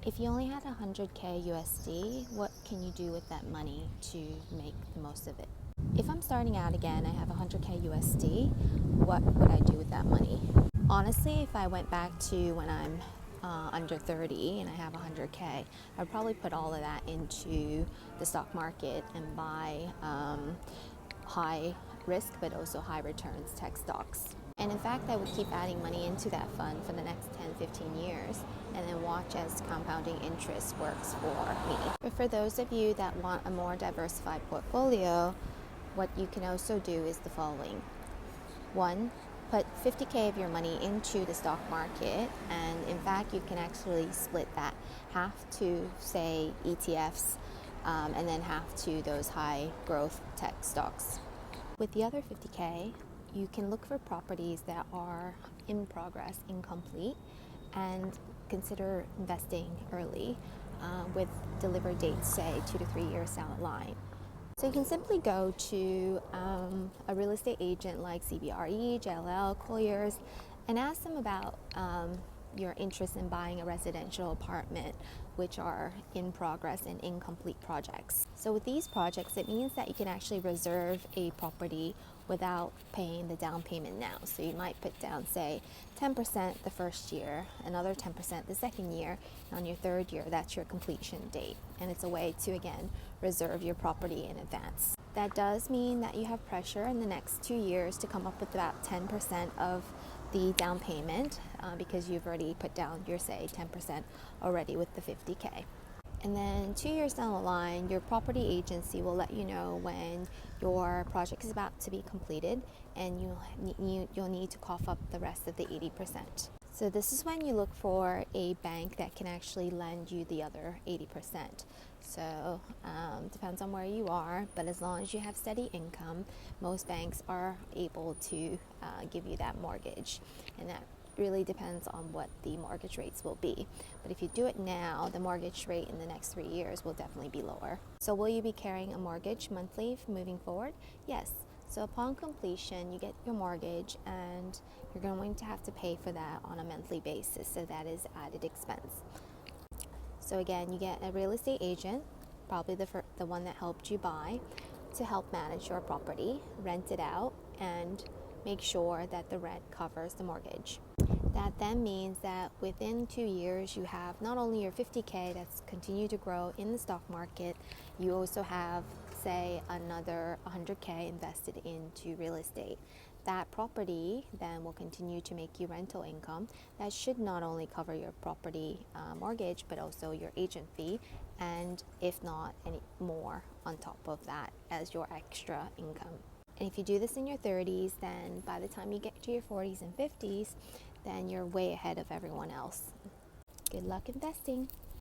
If you only had 100K USD, what can you do with that money to make the most of it? If I'm starting out again, I have 100K USD, what would I do with that money? Honestly, if I went back to when I'm under 30 and I have 100K, I'd probably put all of that into the stock market and buy high risk but also high returns tech stocks. And in fact, I would keep adding money into that fund for the next 10, 15 years and then watch as compounding interest works for me. But for those of you that want a more diversified portfolio, what you can also do is the following. One, put 50K of your money into the stock market, and in fact, you can actually split that half to, say, ETFs, and then half to those high growth tech stocks. With the other 50K, you can look for properties that are in progress, incomplete, and consider investing early with delivery dates, say 2 to 3 years down the line. So you can simply go to a real estate agent like CBRE, JLL, Colliers, and ask them about your interest in buying a residential apartment, which are in progress and incomplete projects. So with these projects, it means that you can actually reserve a property without paying the down payment now. So you might put down, say, 10% the first year, another 10% the second year, and on your third year, that's your completion date. And it's a way to, again, reserve your property in advance. That does mean that you have pressure in the next 2 years to come up with about 10% of the down payment because you've already put down your, say, 10% already with the 50K. And then 2 years down the line, your property agency will let you know when your project is about to be completed, and you'll need to cough up the rest of the 80%. So this is when you look for a bank that can actually lend you the other 80%. So depends on where you are, but as long as you have steady income, most banks are able to give you that mortgage, and that really depends on what the mortgage rates will be. But if you do it now, the mortgage rate in the next 3 years will definitely be lower. So will you be carrying a mortgage monthly moving forward? Yes. So upon completion, you get your mortgage, and you're going to have to pay for that on a monthly basis. So that is added expense. So again, you get a real estate agent, probably the one that helped you buy, to help manage your property, rent it out, and make sure that the rent covers the mortgage. That then means that within 2 years, you have not only your 50K that's continued to grow in the stock market, you also have, say, another 100K invested into real estate. That property then will continue to make you rental income. That should not only cover your property mortgage, but also your agent fee, and if not, any more on top of that as your extra income. And if you do this in your 30s, then by the time you get to your 40s and 50s, then you're way ahead of everyone else. Good luck investing.